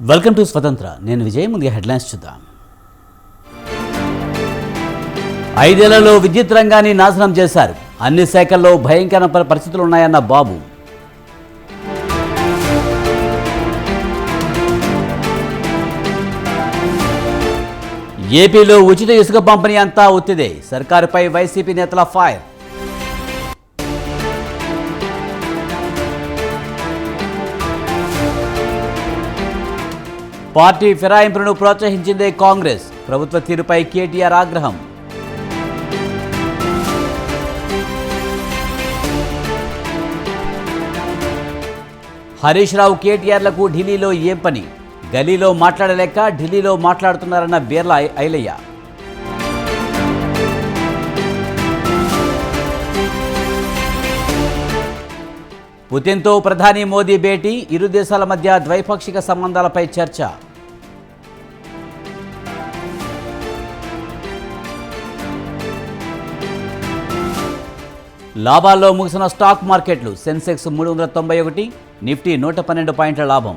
Welcome to స్వతంత్ర. నేను విజయ్. ముందుగా హెడ్లైన్స్ చూద్దాం. 5 ఏళ్లలో విద్యుత్ రంగాన్ని నాశనం చేశారు. అన్ని శాఖల్లో భయంకర పరిస్థితులు ఉన్నాయన్న బాబు. ఏపీలో ఉచిత ఇసుక పంపిణీ అంతా ఒత్తిదే. సర్కారుపై వైసీపీ నేతల ఫైర్. పార్టీ ఫిరాయింపులను ప్రోత్సహించిందే కాంగ్రెస్. ప్రభుత్వ తీరుపై కేటీఆర్ ఆగ్రహం. హరీష్ రావు కేటీఆర్లకు ఢిల్లీలో ఏం పని? గలీలో మాట్లాడలేక ఢిల్లీలో మాట్లాడుతున్నారన్న బీర్లా ఐలయ్య. పుతిన్తో ప్రధాని మోదీ భేటీ. ఇరు దేశాల మధ్య ద్వైపాక్షిక సంబంధాలపై చర్చ. లాభాల్లో ముగిసిన స్టాక్ మార్కెట్లు. సెన్సెక్స్ 391, నిఫ్టీ 112 పాయింట్ల లాభం.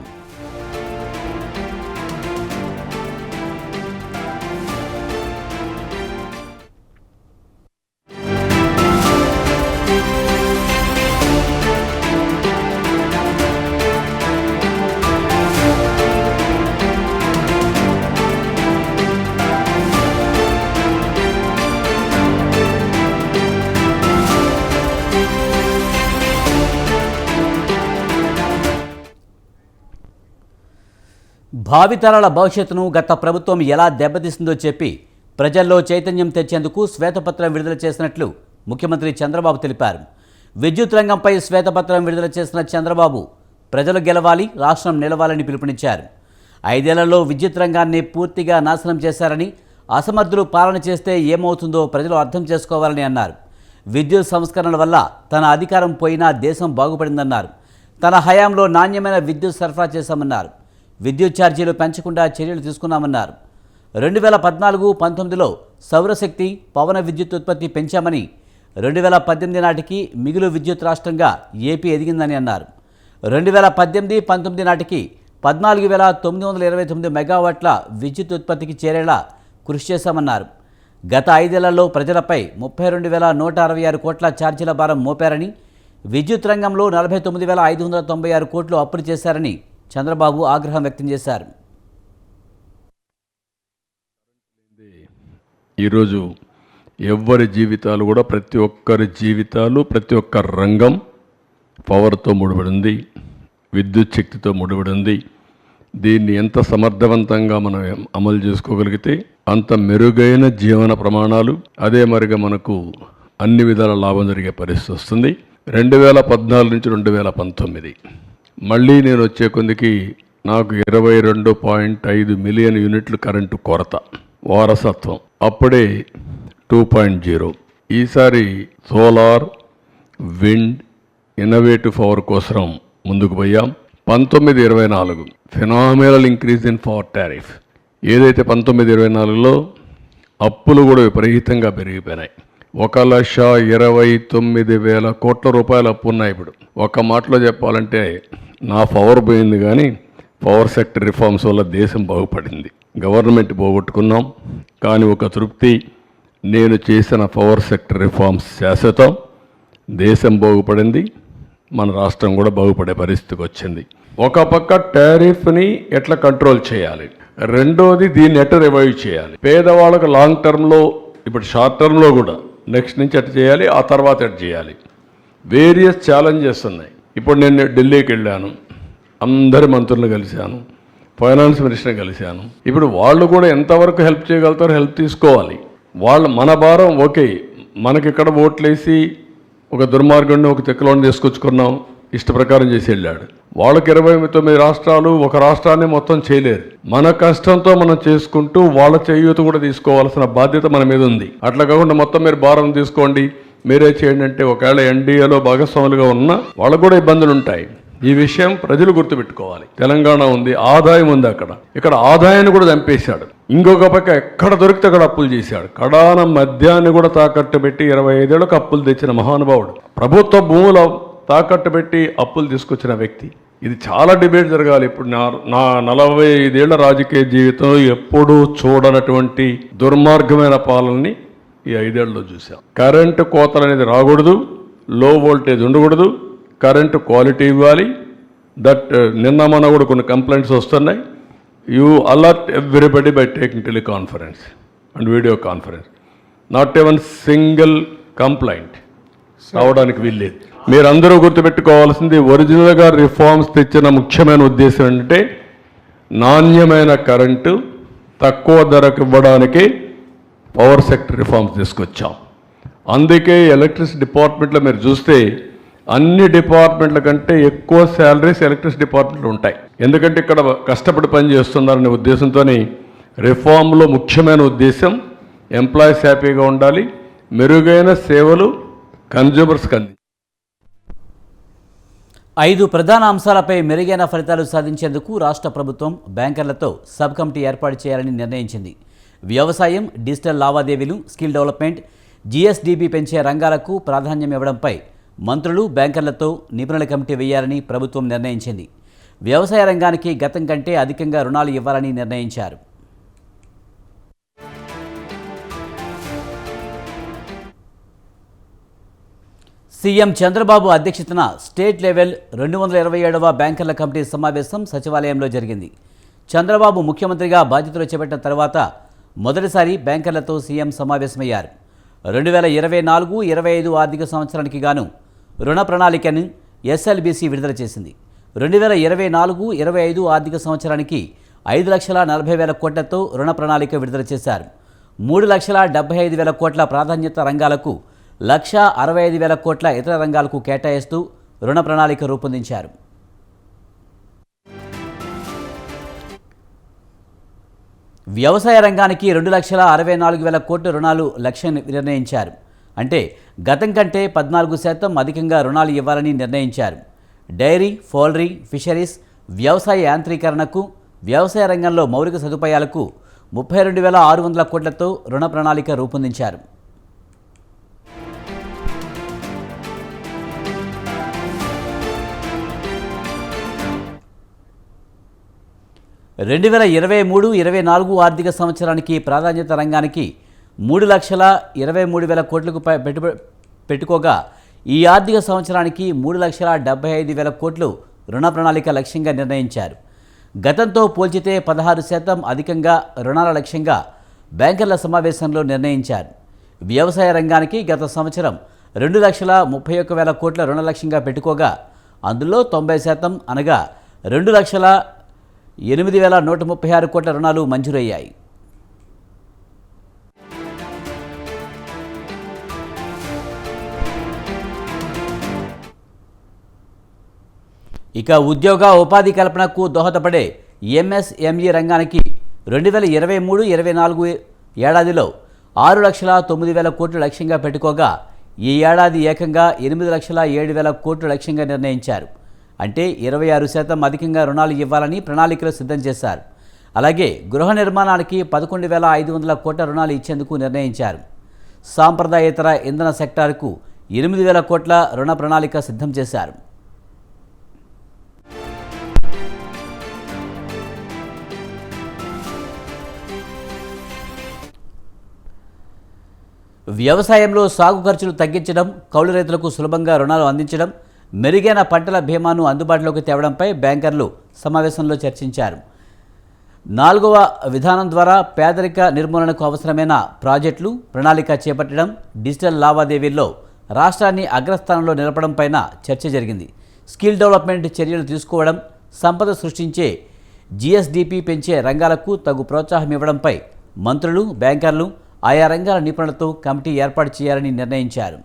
భావితరాల భవిష్యత్తును గత ప్రభుత్వం ఎలా దెబ్బతీస్తుందో చెప్పి ప్రజల్లో చైతన్యం తెచ్చేందుకు శ్వేతపత్రం విడుదల చేసినట్లు ముఖ్యమంత్రి చంద్రబాబు తెలిపారు. విద్యుత్ రంగంపై శ్వేతపత్రం విడుదల చేసిన చంద్రబాబు ప్రజలు గెలవాలి, రాష్ట్రం నిలవాలని పిలుపునిచ్చారు. 5 ఏళ్లలో విద్యుత్ రంగాన్ని పూర్తిగా నాశనం చేశారని, అసమర్థులు పాలన చేస్తే ఏమవుతుందో ప్రజలు అర్థం చేసుకోవాలని అన్నారు. విద్యుత్ సంస్కరణల వల్ల తన అధికారం పోయినా దేశం బాగుపడిందన్నారు. తన హయాంలో నాణ్యమైన విద్యుత్ సరఫరా చేశామన్నారు. విద్యుత్ ఛార్జీలు పెంచకుండా చర్యలు తీసుకున్నామన్నారు. 2014-19లో సౌరశక్తి, పవన విద్యుత్ ఉత్పత్తి పెంచామని, 2018 నాటికి మిగులు విద్యుత్ రాష్ట్రంగా ఏపీ ఎదిగిందని అన్నారు. 2018-19 నాటికి 14,929 మెగావాట్ల విద్యుత్ ఉత్పత్తికి చేరేలా కృషి చేశామన్నారు. గత 5 ఏళ్లలో ప్రజలపై 32,166 కోట్ల ఛార్జీల భారం మోపారని, విద్యుత్ రంగంలో 49,596 కోట్లు అప్పులు చేశారని చంద్రబాబు ఆగ్రహం వ్యక్తం చేశారు. ఈరోజు ఎవరి జీవితాలు కూడా ప్రతి ఒక్కరి జీవితాలు, ప్రతి ఒక్క రంగం పవర్తో ముడిపడింది, విద్యుత్ శక్తితో ముడిపడింది. దీన్ని ఎంత సమర్థవంతంగా మనం అమలు చేసుకోగలిగితే అంత మెరుగైన జీవన ప్రమాణాలు, అదే మరిగా మనకు అన్ని విధాల లాభం జరిగే పరిస్థితి వస్తుంది. 2014 నుంచి 2019 మళ్ళీ నేను వచ్చే కొందికి నాకు 22.5 మిలియన్ యూనిట్లు కరెంటు కొరత, వారసత్వం. అప్పుడే 2.0. ఈసారి సోలార్, విండ్, ఇన్నోవేటివ్ పవర్ కోసం ముందుకు పోయాం. 19-24 phenomenal increase in power tariff. ఏదైతే 19-24లో అప్పులు కూడా విపరీతంగా పెరిగిపోయినాయి. 1,29,000 కోట్ల రూపాయలు అప్పు ఉన్నాయి. ఇప్పుడు ఒక మాటలో చెప్పాలంటే నా పవర్ పోయింది, కానీ పవర్ సెక్టర్ రిఫార్మ్స్ వల్ల దేశం బాగుపడింది. గవర్నమెంట్ పోగొట్టుకున్నాం, కానీ ఒక తృప్తి, నేను చేసిన పవర్ సెక్టర్ రిఫార్మ్స్ శాశ్వతం, దేశం బాగుపడింది, మన రాష్ట్రం కూడా బాగుపడే పరిస్థితికి వచ్చింది. ఒక పక్క టారిఫ్ని ఎట్లా కంట్రోల్ చేయాలి, రెండోది దీన్ని ఎట్లా రివైవ్ చేయాలి. పేదవాళ్ళకు లాంగ్ టర్మ్లో, ఇప్పుడు షార్ట్ టర్మ్లో కూడా నెక్స్ట్ నుంచి ఎట్లా చేయాలి, ఆ తర్వాత ఎట్లా చేయాలి. వేరియస్ ఛాలెంజెస్ ఉన్నాయి. ఇప్పుడు నేను ఢిల్లీకి వెళ్ళాను, అందరి మంత్రులను కలిశాను, ఫైనాన్స్ మినిస్టర్ని కలిశాను. ఇప్పుడు వాళ్ళు కూడా ఎంతవరకు హెల్ప్ చేయగలుగుతారో హెల్ప్ తీసుకోవాలి. మన భారం ఓకే, మనకిక్కడ ఓట్లేసి ఒక దుర్మార్గుడిని, ఒక చెక్కలోని తీసుకొచ్చుకున్నాం, ఇష్ట ప్రకారం చేసి వెళ్ళాడు. వాళ్ళకి 29 రాష్ట్రాలు, ఒక రాష్ట్రాన్ని మొత్తం చేయలేరు. మన కష్టంతో మనం చేసుకుంటూ వాళ్ళ చేయూత కూడా తీసుకోవాల్సిన బాధ్యత మన మీద ఉంది. అట్లా కాకుండా మొత్తం మీరు భారం తీసుకోండి, మీరే చేయండి అంటే ఒకవేళ ఎన్డీఏలో భాగస్వాములుగా ఉన్నా వాళ్ళకు కూడా ఇబ్బందులు ఉంటాయి. ఈ విషయం ప్రజలు గుర్తుపెట్టుకోవాలి. తెలంగాణ ఉంది, ఆదాయం ఉంది, ఇక్కడ ఆదాయాన్ని కూడా చంపేశాడు. ఇంకొక పక్క ఎక్కడ దొరికితే అక్కడ అప్పులు చేశాడు. కడాన మద్యాన్ని కూడా తాకట్టు పెట్టి 25 ఏళ్ళకు అప్పులు తెచ్చిన మహానుభావుడు. ప్రభుత్వ భూముల తాకట్టు పెట్టి అప్పులు తీసుకొచ్చిన వ్యక్తి. ఇది చాలా డిబేట్ జరగాలి. ఇప్పుడు నా 45 ఏళ్ల రాజకీయ జీవితంలో ఎప్పుడూ చూడనటువంటి దుర్మార్గమైన పాలనని ఈ 5 ఏళ్లలో చూసాం. కరెంటు కోతలు అనేది రాకూడదు, లో వోల్టేజ్ ఉండకూడదు, కరెంటు క్వాలిటీ ఇవ్వాలి. నిన్న మొన్న కూడా కొన్ని కంప్లైంట్స్ వస్తున్నాయి. You alert everybody by taking teleconference and video conference. Not ఎవన్ single complaint రావడానికి వీల్లేదు. మీరందరూ గుర్తుపెట్టుకోవాల్సింది, ఒరిజినల్గా రిఫార్మ్స్ తెచ్చిన ముఖ్యమైన ఉద్దేశం ఏంటంటే నాణ్యమైన కరెంటు తక్కువ ధరకు ఇవ్వడానికి పవర్ సెక్టర్ రిఫార్మ్స్ తీసుకొచ్చాం. అందుకే ఎలక్ట్రిసిటీ డిపార్ట్మెంట్లో మీరు చూస్తే అన్ని డిపార్ట్మెంట్ల కంటే ఎక్కువ శాలరీస్ ఎలక్ట్రిసిటీ డిపార్ట్మెంట్లో ఉంటాయి. ఎందుకంటే ఇక్కడ కష్టపడి పని చేస్తున్నారనే ఉద్దేశంతో రిఫార్మ్లో ముఖ్యమైన ఉద్దేశం ఎంప్లాయీస్ హ్యాపీగా ఉండాలి, మెరుగైన సేవలు కన్జ్యూమర్స్కి అంది. 5 ప్రధాన అంశాలపై మెరుగైన ఫలితాలు సాధించేందుకు రాష్ట్ర ప్రభుత్వం బ్యాంకర్లతో సబ్ కమిటీ ఏర్పాటు చేయాలని నిర్ణయించింది. వ్యవసాయం, డిజిటల్ లావాదేవీలు, స్కిల్ డెవలప్మెంట్, జీఎస్డీబీ పెంచే రంగాలకు ప్రాధాన్యం ఇవ్వడంపై మంత్రులు, బ్యాంకర్లతో నిపుణుల కమిటీ వేయాలని ప్రభుత్వం నిర్ణయించింది. వ్యవసాయ రంగానికి గతం కంటే అధికంగా రుణాలు ఇవ్వాలని నిర్ణయించారు. సీఎం చంద్రబాబు అధ్యక్షతన స్టేట్ లెవెల్ 227వ బ్యాంకర్ల కమిటీ సమావేశం సచివాలయంలో జరిగింది. చంద్రబాబు ముఖ్యమంత్రిగా బాధ్యతలు చేపట్టిన తర్వాత మొదటిసారి బ్యాంకర్లతో సీఎం సమావేశమయ్యారు. 2024-25 ఆర్థిక సంవత్సరానికి గాను రుణ ప్రణాళికను ఎస్ఎల్బీసీ విడుదల చేసింది. 2024-25 ఆర్థిక సంవత్సరానికి 5,40,000 కోట్లతో రుణ ప్రణాళిక విడుదల చేశారు. 3,75,000 కోట్ల ప్రాధాన్యత రంగాలకు 1,65,000 కోట్ల ఇతర రంగాలకు కేటాయిస్తూ రుణ ప్రణాళిక రూపొందించారు. వ్యవసాయ రంగానికి 2,64,000 కోట్ల రుణాలు లక్ష్యం నిర్ణయించారు. అంటే గతం కంటే 14% అధికంగా రుణాలు ఇవ్వాలని నిర్ణయించారు. డైరీ, పౌల్ట్రీ, ఫిషరీస్, వ్యవసాయ యాంత్రీకరణకు, వ్యవసాయ రంగంలో మౌలిక సదుపాయాలకు 32,600 కోట్లతో రుణ ప్రణాళిక రూపొందించారు. రెండు 2023-24 ఆర్థిక సంవత్సరానికి ప్రాధాన్యత రంగానికి 3,23,000 కోట్లకు పెట్టుకోగా ఈ ఆర్థిక సంవత్సరానికి 3,75,000 కోట్లు రుణ ప్రణాళిక లక్ష్యంగా నిర్ణయించారు. గతంతో పోల్చితే 16% అధికంగా రుణాల లక్ష్యంగా బ్యాంకర్ల సమావేశంలో నిర్ణయించారు. వ్యవసాయ రంగానికి గత సంవత్సరం 2,31,000 కోట్ల రుణ లక్ష్యంగా పెట్టుకోగా అందులో 90% అనగా 2,08,136 కోట్ల రుణాలు మంజూరయ్యాయి. ఇక ఉద్యోగ ఉపాధి కల్పనకు దోహదపడే ఎంఎస్ఎంఈ రంగానికి 2023-24 ఏడాదిలో 6,09,000 కోట్లు లక్ష్యంగా పెట్టుకోగా ఈ ఏడాది ఏకంగా 8,07,000 కోట్లు లక్ష్యంగా నిర్ణయించారు. అంటే 26% అధికంగా రుణాలు ఇవ్వాలని ప్రణాళికలు సిద్ధం చేశారు. అలాగే గృహ నిర్మాణానికి 11,500 కోట్ల రుణాలు ఇచ్చేందుకు నిర్ణయించారు. సాంప్రదాయేతర ఇంధన సెక్టార్కు 8,000 కోట్ల రుణ ప్రణాళిక సిద్ధం చేశారు. వ్యవసాయంలో సాగు ఖర్చులు తగ్గించడం, కౌలు రైతులకు సులభంగా రుణాలు అందించడం, మెరుగైన పంటల బీమాను అందుబాటులోకి తేవడంపై బ్యాంకర్లు సమావేశంలో చర్చించారు. 4వ విధానం ద్వారా పేదరిక నిర్మూలనకు అవసరమైన ప్రాజెక్టులు, ప్రణాళిక చేపట్టడం, డిజిటల్ లావాదేవీల్లో రాష్ట్రాన్ని అగ్రస్థానంలో నిలపడంపైన చర్చ జరిగింది. స్కిల్ డెవలప్మెంట్ చర్యలు తీసుకోవడం, సంపద సృష్టించే జీఎస్డీపీ పెంచే రంగాలకు తగు ప్రోత్సాహం ఇవ్వడంపై మంత్రులు, బ్యాంకర్లు, ఆయా రంగాల నిపుణులతో కమిటీ ఏర్పాటు చేయాలని నిర్ణయించారు.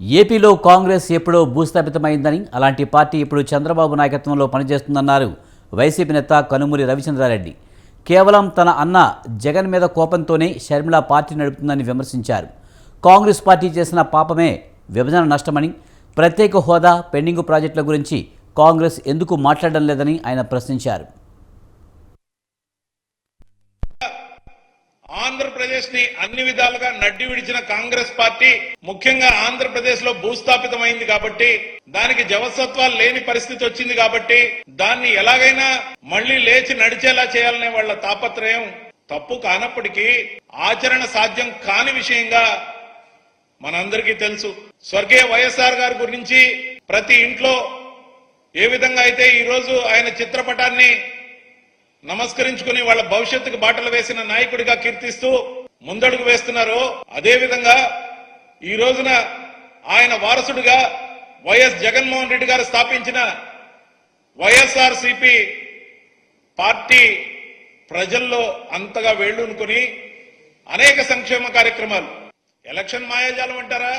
ఏపీలో కాంగ్రెస్ ఎప్పుడో భూస్థాపితమైందని, అలాంటి పార్టీ ఇప్పుడు చంద్రబాబు నాయకత్వంలో పనిచేస్తుందన్నారు వైసీపీ నేత కనుమూరి రవిచంద్రారెడ్డి. కేవలం తన అన్న జగన్ మీద కోపంతోనే షర్మిల పార్టీ నడుపుతుందని విమర్శించారు. కాంగ్రెస్ పార్టీ చేసిన పాపమే విభజన నష్టమని, ప్రత్యేక హోదా, పెండింగ్ ప్రాజెక్టుల గురించి కాంగ్రెస్ ఎందుకు మాట్లాడడం లేదని ఆయన ప్రశ్నించారు. ఆంధ్రప్రదేశ్ ని అన్ని విధాలుగా నడ్డి విడిచిన కాంగ్రెస్ పార్టీ ముఖ్యంగా ఆంధ్రప్రదేశ్ లో భూస్థాపితమైంది కాబట్టి, దానికి జవసత్వాలు లేని పరిస్థితి వచ్చింది కాబట్టి దాన్ని ఎలాగైనా మళ్లీ లేచి నడిచేలా చేయాలనే వాళ్ళ తాపత్రయం తప్పు కానప్పటికీ ఆచరణ సాధ్యం కాని విషయంగా మనందరికీ తెలుసు. స్వర్గీయ వైఎస్ఆర్ గారి గురించి ప్రతి ఇంట్లో ఏ విధంగా అయితే ఈ రోజు ఆయన చిత్రపటాన్ని నమస్కరించుకుని వాళ్ళ భవిష్యత్తుకు బాటలు వేసిన నాయకుడిగా కీర్తిస్తూ ముందడుగు వేస్తున్నారో, అదేవిధంగా ఈ రోజున ఆయన వారసుడిగా వైఎస్ జగన్మోహన్ రెడ్డి గారు స్థాపించిన వైఎస్ఆర్సీపీ పార్టీ ప్రజల్లో అంతగా వేళ్లూనుకుని అనేక సంక్షేమ కార్యక్రమాలు, ఎలక్షన్ మాయాజాలం అంటారా,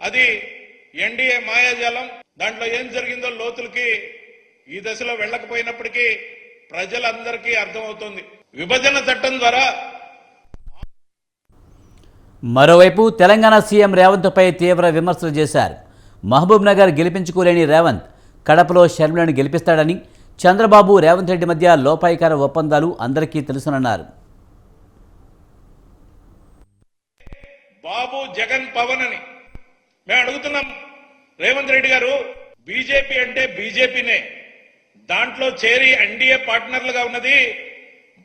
అది ఎన్డీఏ మాయాజాలం. దాంట్లో ఏం జరిగిందో లోతులకి ఈ దశలో వెళ్ళకపోయినప్పటికీ ప్రజలందరికీ అర్థమవుతుంది. విభజన చట్టం ద్వారా. మరోవైపు తెలంగాణ సీఎం రేవంత్పై తీవ్ర విమర్శలు చేశారు. మహబూబ్ నగర్ గెలిపించుకోలేని రేవంత్ కడపలో షర్మిలను గెలిపిస్తాడని, చంద్రబాబు రేవంత్ రెడ్డి మధ్య లోపాయికార ఒప్పందాలు అందరికీ తెలుసునన్నారు. బాబు జగన్ పవన్ అని మేము అడుగుతున్నాం. రేవంత్ రెడ్డి గారు, బీజేపీ అంటే బీజేపీనే, దాంట్లో చేరి ఎన్డీఏ పార్ట్నర్లుగా ఉన్నది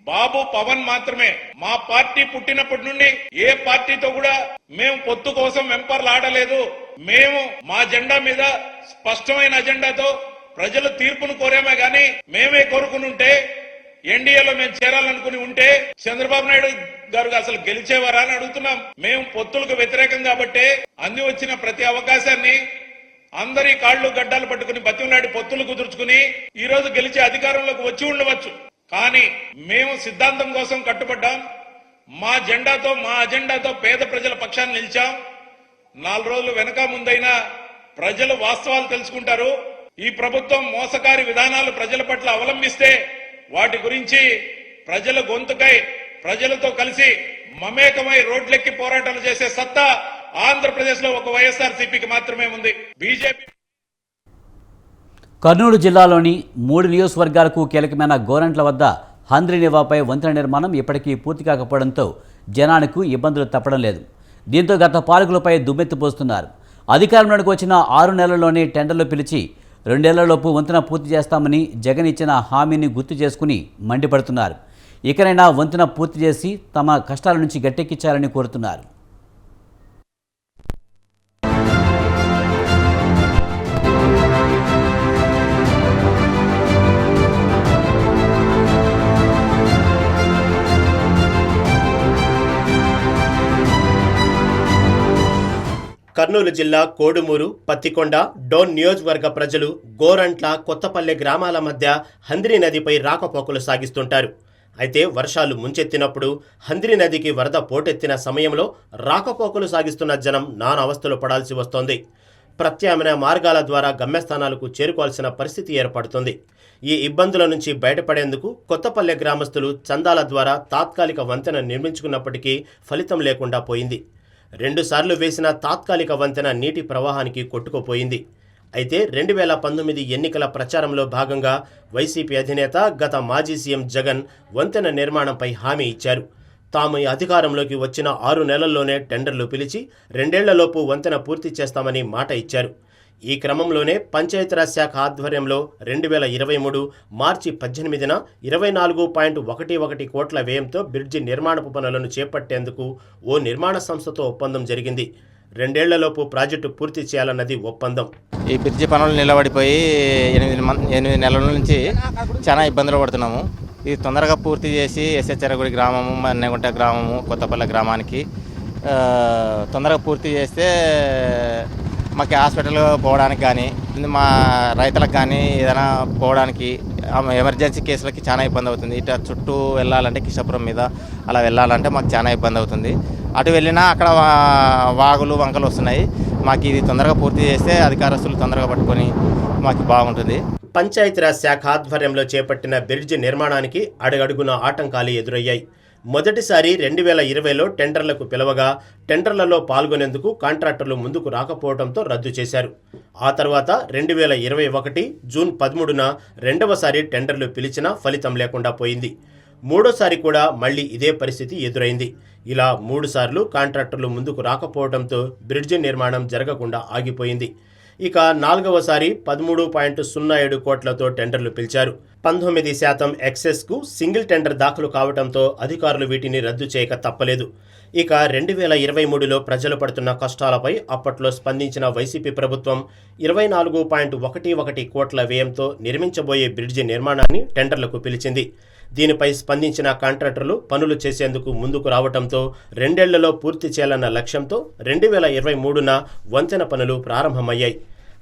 బాబు పవన్ మాత్రమే. మా పార్టీ పుట్టినప్పటి నుండి ఏ పార్టీతో కూడా మేము పొత్తు కోసం వెంపర్లాడలేదు. మేము మా జెండా మీద స్పష్టమైన అజెండాతో ప్రజల తీర్పును కోరామే గాని మేమే కోరుకుని ఉంటే, ఎన్డీఏలో మేము చేరాలనుకుని ఉంటే చంద్రబాబు నాయుడు గారు అసలు గెలిచేవారా అని అడుగుతున్నాం. మేము పొత్తులకు వ్యతిరేకం కాబట్టే అంది వచ్చిన ప్రతి అవకాశాన్ని అందరి కాళ్లు గడ్డాలు పట్టుకుని బతిమలాడి పొత్తులు కుదుర్చుకుని ఈ రోజు గెలిచే అధికారంలోకి వచ్చి ఉండవచ్చు. కానీ మేము సిద్ధాంతం కోసం కట్టుబడ్డాం. మా జెండాతో, మా అజెండాతో పేద ప్రజల పక్షాన్ని నిలిచాం. 4 రోజులు వెనక ముందైనా ప్రజలు వాస్తవాలు తెలుసుకుంటారు. ఈ ప్రభుత్వం మోసకారి విధానాలు ప్రజల పట్ల అవలంబిస్తే వాటి గురించి ప్రజల గొంతుకై ప్రజలతో కలిసి మమేకమై రోడ్లెక్కి పోరాటాలు చేసే సత్తా ఆంధ్రప్రదేశ్ లో ఒక వైఎస్ఆర్సీపీకి మాత్రమే ఉంది. బీజేపీ. కర్నూలు జిల్లాలోని 3 నియోజకవర్గాలకు కీలకమైన గోరంట్ల వద్ద హంద్రీనివాపై వంతెన నిర్మాణం ఇప్పటికీ పూర్తి కాకపోవడంతో జనానికి ఇబ్బందులు తప్పడం లేదు. దీంతో గత పాలకులపై దుమ్మెత్తిపోస్తున్నారు. అధికారంలోకి వచ్చిన 6 నెలల్లోనే టెండర్లు పిలిచి 2 ఏళ్లలోపు వంతెన పూర్తి చేస్తామని జగన్ ఇచ్చిన హామీని గుర్తు చేసుకుని మండిపడుతున్నారు. ఇకనైనా వంతెన పూర్తి చేసి తమ కష్టాల నుంచి గట్టెక్కించాలని కోరుతున్నారు. కర్నూలు జిల్లా కోడుమూరు, పత్తికొండ, డోన్ నియోజకవర్గ ప్రజలు గోరంట్ల, కొత్తపల్లె గ్రామాల మధ్య హంద్రీ నదిపై రాకపోకలు సాగిస్తుంటారు. అయితే వర్షాలు ముంచెత్తినప్పుడు హంద్రీ నదికి వరద పోటెత్తిన సమయంలో రాకపోకలు సాగిస్తున్న జనం నానా అవస్థలు పడాల్సి వస్తోంది. ప్రత్యామ్నాయ మార్గాల ద్వారా గమ్యస్థానాలకు చేరుకోవాల్సిన పరిస్థితి ఏర్పడుతుంది. ఈ ఇబ్బందుల నుంచి బయటపడేందుకు కొత్తపల్లె గ్రామస్తులు చందాల ద్వారా తాత్కాలిక వంతెన నిర్మించుకున్నప్పటికీ ఫలితం లేకుండా పోయింది. 2 సార్లు వేసిన తాత్కాలిక వంతెన నీటి ప్రవాహానికి కొట్టుకుపోయింది. అయితే 2019 ఎన్నికల ప్రచారంలో భాగంగా వైసీపీ అధినేత, గత మాజీ సీఎం జగన్ వంతెన నిర్మాణంపై హామీ ఇచ్చారు. తాము అధికారంలోకి వచ్చిన 6 నెలల్లోనే టెండర్లు పిలిచి 2 ఏళ్లలోపు వంతెన పూర్తి చేస్తామని మాట ఇచ్చారు. ఈ క్రమంలోనే పంచాయతీరాజ్ శాఖ ఆధ్వర్యంలో 2023 మార్చి 18న 24.11 కోట్ల వ్యయంతో బ్రిడ్జి నిర్మాణపు పనులను చేపట్టేందుకు ఓ నిర్మాణ సంస్థతో ఒప్పందం జరిగింది. 2 ఏళ్లలోపు ప్రాజెక్టు పూర్తి చేయాలన్నది ఒప్పందం. ఈ బ్రిడ్జి పనులు నిలబడిపోయి 8 నెలల నుంచి చాలా ఇబ్బందులు పడుతున్నాము. ఇది తొందరగా పూర్తి చేసి ఎస్హెచ్ఆర్గుడి గ్రామము, మన్నెగుంట గ్రామము, కొత్తపల్లె గ్రామానికి తొందరగా పూర్తి చేస్తే మాకు హాస్పిటల్ పోవడానికి కానీ, మా రైతులకు కానీ ఏదైనా పోవడానికి ఎమర్జెన్సీ కేసులకి చాలా ఇబ్బంది అవుతుంది. ఇటు చుట్టూ వెళ్ళాలంటే కిషాపురం మీద అలా వెళ్ళాలంటే మాకు చాలా ఇబ్బంది అవుతుంది. అటు వెళ్ళినా అక్కడ వాగులు వంకలు వస్తున్నాయి. మాకు ఇది తొందరగా పూర్తి చేస్తే అధికారస్తులు తొందరగా పట్టుకొని మాకు బాగుంటుంది. పంచాయతీరాజ్ శాఖ ఆధ్వర్యంలో చేపట్టిన బ్రిడ్జి నిర్మాణానికి అడుగడుగున ఆటంకాలు ఎదురయ్యాయి. మొదటిసారి 2020లో టెండర్లకు పిలవగా టెండర్లలో పాల్గొనేందుకు కాంట్రాక్టర్లు ముందుకు రాకపోవడంతో రద్దు చేశారు. ఆ తర్వాత 2021 జూన్ 13న రెండవసారి టెండర్లు పిలిచినా ఫలితం లేకుండా పోయింది. మూడోసారి కూడా మళ్లీ ఇదే పరిస్థితి ఎదురైంది. ఇలా 3 సార్లు కాంట్రాక్టర్లు ముందుకు రాకపోవడంతో బ్రిడ్జి నిర్మాణం జరగకుండా ఆగిపోయింది. ఇక 4వసారి 13.07 కోట్లతో టెండర్లు పిలిచారు. 19% ఎక్సెస్కు సింగిల్ టెండర్ దాఖలు కావడంతో అధికారులు వీటిని రద్దు చేయక తప్పలేదు. ఇక 2023లో ప్రజలు పడుతున్న కష్టాలపై అప్పట్లో స్పందించిన వైసీపీ ప్రభుత్వం 24.11 కోట్ల వ్యయంతో నిర్మించబోయే బ్రిడ్జి నిర్మాణాన్ని టెండర్లకు పిలిచింది. దీనిపై స్పందించిన కాంట్రాక్టర్లు పనులు చేసేందుకు ముందుకు రావడంతో 2 ఏళ్లలో పూర్తి చేయాలన్న లక్ష్యంతో 2023న వంతెన పనులు ప్రారంభమయ్యాయి.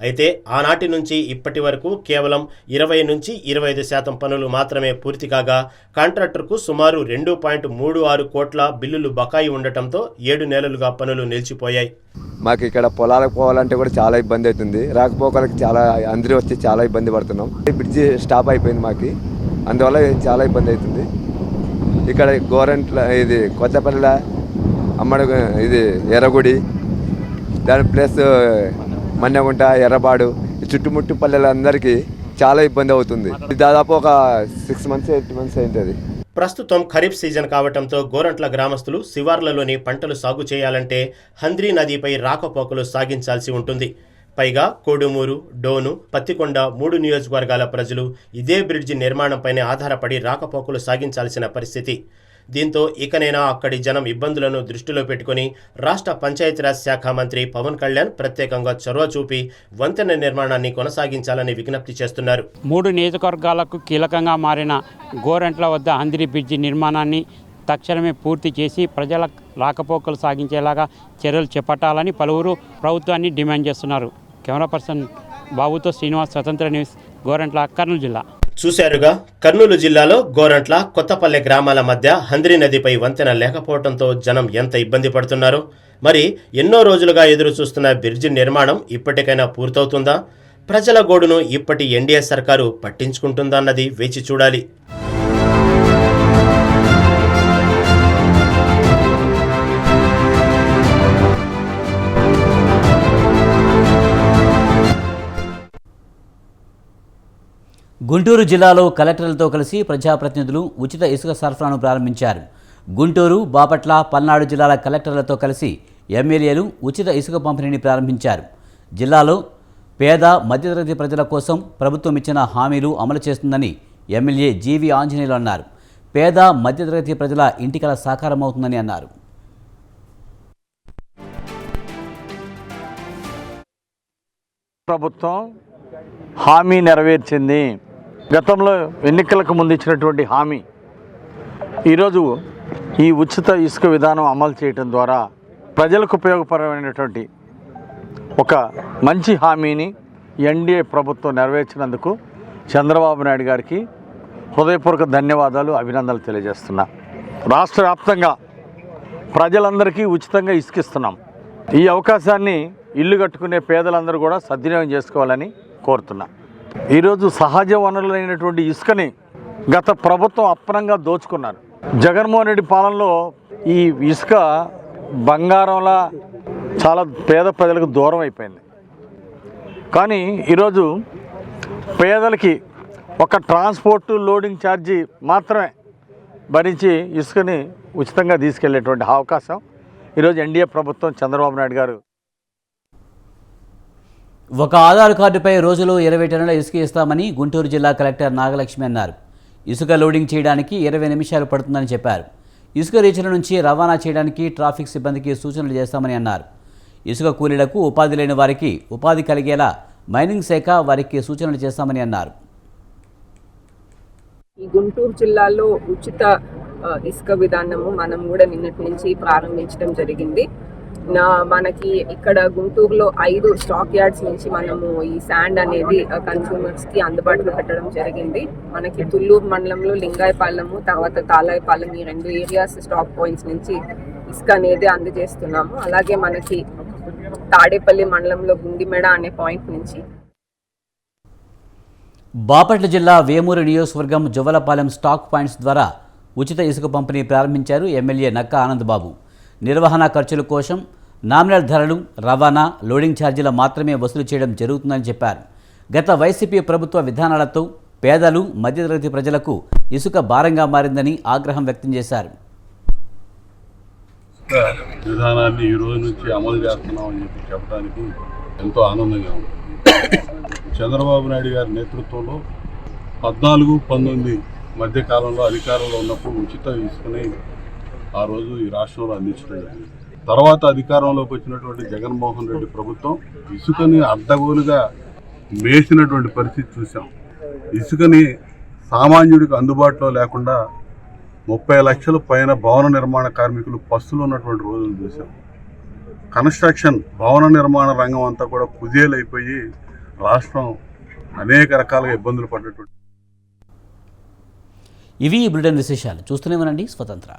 అయితే ఆనాటి నుంచి ఇప్పటి వరకు కేవలం 20 నుంచి 25% పనులు మాత్రమే పూర్తి కాగా కాంట్రాక్టర్కు సుమారు 2.36 కోట్ల బిల్లులు బకాయి ఉండటంతో 7 నెలలుగా పనులు నిలిచిపోయాయి. మాకు ఇక్కడ పొలాలకు పోవాలంటే కూడా చాలా ఇబ్బంది అవుతుంది. రాకపోకలకు చాలా అందరూ వచ్చి చాలా ఇబ్బంది పడుతున్నాం. బ్రిడ్జి స్టాప్ అయిపోయింది మాకు, అందువల్ల చాలా ఇబ్బంది అవుతుంది. ఇక్కడ గోరంట్ల ఇది కొత్తపల్లి అమ్మడ ఇది ఎర్రగుడి దాని ప్లస్ మన్నెగుంట ఎర్రబాడు చుట్టుముట్టు పల్లెలందరికీ చాలా ఇబ్బంది అవుతుంది. దాదాపు ఒక 6 మంత్స్ 8 మంత్స్ అయింది. ప్రస్తుతం ఖరీఫ్ సీజన్ కావడంతో గోరంట్ల గ్రామస్తులు శివార్లలోని పంటలు సాగు చేయాలంటే హంద్రీ నదిపై రాకపోకలు సాగించాల్సి ఉంటుంది. పైగా కోడుమూరు, డోను, పత్తికొండ 3 నియోజకవర్గాల ప్రజలు ఇదే బ్రిడ్జి నిర్మాణంపైనే ఆధారపడి రాకపోకలు సాగించాల్సిన పరిస్థితి. దీంతో ఇకనైనా అక్కడి జనం ఇబ్బందులను దృష్టిలో పెట్టుకుని రాష్ట్ర పంచాయతీరాజ్ శాఖ మంత్రి పవన్ కళ్యాణ్ ప్రత్యేకంగా చొరవ చూపి వంతెన నిర్మాణాన్ని కొనసాగించాలని విజ్ఞప్తి చేస్తున్నారు. 3 నియోజకవర్గాలకు కీలకంగా మారిన గోరంట్ల వద్ద హంద్రీ బ్రిడ్జి నిర్మాణాన్ని తక్షణమే పూర్తి చేసి ప్రజల రాకపోకలు సాగించేలాగా చర్యలు చేపట్టాలని పలువురు ప్రభుత్వాన్ని డిమాండ్ చేస్తున్నారు. కెమెరా పర్సన్ బాబుతో శ్రీనివాస్, స్వతంత్ర న్యూస్, గోరంట్ల, కర్నూలు జిల్లా. చూశారుగా, కర్నూలు జిల్లాలో గోరంట్ల, కొత్తపల్లె గ్రామాల మధ్య హంద్రీ నదిపై వంతెన లేకపోవడంతో జనం ఎంత ఇబ్బంది పడుతున్నారో. మరి ఎన్నో రోజులుగా ఎదురు చూస్తున్న బ్రిడ్జి నిర్మాణం ఇప్పటికైనా పూర్తవుతుందా? ప్రజల గోడును ఇప్పటి ఎన్డీఏ సర్కారు పట్టించుకుంటుందా అన్నది వేచి చూడాలి. గుంటూరు జిల్లాలో కలెక్టర్లతో కలిసి ప్రజాప్రతినిధులు ఉచిత ఇసుక సరఫరాను ప్రారంభించారు. గుంటూరు, బాపట్ల, పల్నాడు జిల్లాల కలెక్టర్లతో కలిసి ఎమ్మెల్యేలు ఉచిత ఇసుక పంపిణీని ప్రారంభించారు. జిల్లాలో పేద, మధ్యతరగతి ప్రజల కోసం ప్రభుత్వం ఇచ్చిన హామీలు అమలు చేస్తుందని ఎమ్మెల్యే జీవి ఆంజనేయులు అన్నారు. పేద, మధ్యతరగతి ప్రజల ఇంటికల సాకారమవుతుందని అన్నారు. ప్రభుత్వం హామీ నెరవేర్చింది. గతంలో ఎన్నికలకు ముందు ఇచ్చినటువంటి హామీ ఈరోజు ఈ ఉచిత ఇసుక విధానం అమలు చేయడం ద్వారా ప్రజలకు ఉపయోగపరమైనటువంటి ఒక మంచి హామీని ఎన్డీఏ ప్రభుత్వం నెరవేర్చినందుకు చంద్రబాబు నాయుడు గారికి హృదయపూర్వక ధన్యవాదాలు, అభినందనలు తెలియజేస్తున్నా. రాష్ట్ర వ్యాప్తంగా ప్రజలందరికీ ఉచితంగా ఇసుకిస్తున్నాం. ఈ అవకాశాన్ని ఇల్లు కట్టుకునే పేదలందరూ కూడా సద్వినియోగం చేసుకోవాలని కోరుతున్నా. ఈరోజు సహజ వనరులైనటువంటి ఇసుకని గత ప్రభుత్వం అప్పనంగా దోచుకున్నారు. జగన్మోహన్ రెడ్డి పాలనలో ఈ ఇసుక బంగారంలా చాలా పేద ప్రజలకు దూరం అయిపోయింది. కానీ ఈరోజు పేదలకి ఒక ట్రాన్స్పోర్ట్ లోడింగ్ ఛార్జీ మాత్రమే భరించి ఇసుకని ఉచితంగా తీసుకెళ్లేటువంటి అవకాశం ఈరోజు ఎన్డీఏ ప్రభుత్వం, చంద్రబాబు నాయుడు గారు. ఒక ఆధార్ కార్డుపై రోజులో 20 టన్నుల ఇసుక ఇస్తామని గుంటూరు జిల్లా కలెక్టర్ నాగలక్ష్మి అన్నారు. ఇసుక లోడింగ్ చేయడానికి 20 నిమిషాలు పడుతుందని చెప్పారు. ఇసుక రీచ్ల నుంచి రవాణా చేయడానికి ట్రాఫిక్ సిబ్బందికి సూచనలు చేస్తామని అన్నారు. ఇసుక కూలీలకు ఉపాధి లేని వారికి ఉపాధి కలిగేలా మైనింగ్ శాఖ వారికి సూచనలు చేస్తామని అన్నారు. ఈ గుంటూరు జిల్లాలో ఉచిత ఇసుక విధానము మనం కూడా నిన్నటి నుంచి ప్రారంభించడం జరిగింది. మనకి ఇక్కడ గుంటూరులో 5 స్టాక్ యార్డ్స్ నుంచి మనము ఈ శాండ్ అనేది కన్స్యూమర్స్కి అందుబాటులో పెట్టడం జరిగింది. మనకి తుళ్ళూరు మండలంలో లింగాయపాలెము, తర్వాత తాలాయపాలెం ఈ 2 ఏరియాస్ స్టాక్ పాయింట్స్ నుంచి ఇసుక అనేది అందజేస్తున్నాము. అలాగే మనకి తాడేపల్లి మండలంలో గుండిమెడ అనే పాయింట్ నుంచి. బాపట్ల జిల్లా వేమూరు నియోజకవర్గం జువ్వలపాలెం స్టాక్ పాయింట్స్ ద్వారా ఉచిత ఇసుక పంపిణీ ప్రారంభించారు ఎమ్మెల్యే నక్కా ఆనందబాబు. నిర్వహణ ఖర్చుల కోసం నామినల్ ధరలు, రవాణా, లోడింగ్ ఛార్జీలు మాత్రమే వసూలు చేయడం జరుగుతుందని చెప్పారు. గత వైసీపీ ప్రభుత్వ విధానాలతో పేదలు, మధ్యతరగతి ప్రజలకు ఇసుక భారంగా మారిందని ఆగ్రహం వ్యక్తం చేశారు. విధానాన్ని ఈ రోజు నుంచి అమలు చేస్తున్నామని చెప్పడానికి ఎంతో ఆనందంగా ఉంది. చంద్రబాబు నాయుడు గారి నేతృత్వంలో 14-19 మధ్య కాలంలో అధికారంలో ఉన్నప్పుడు ఉచిత ఇసుకని ఆ రోజు ఈ రాష్ట్రంలో అందించడం జరిగింది. తర్వాత అధికారంలోకి వచ్చినటువంటి జగన్మోహన్ రెడ్డి ప్రభుత్వం ఇసుకని అడ్డగోలుగా మేసినటువంటి పరిస్థితి చూసాం. ఇసుకని సామాన్యుడికి అందుబాటులో లేకుండా 30 లక్షల పైన భవన నిర్మాణ కార్మికులు పస్తులు ఉన్నటువంటి రోజులు చూసాం. కన్స్ట్రక్షన్ భవన నిర్మాణ రంగం అంతా కూడా కుదేలైపోయి రాష్ట్రం అనేక రకాలుగా ఇబ్బందులు పడ్డటువంటి. ఇవి ఈ బులెటిన్ విశేషాలు. చూస్తూనే ఉండండి స్వతంత్ర.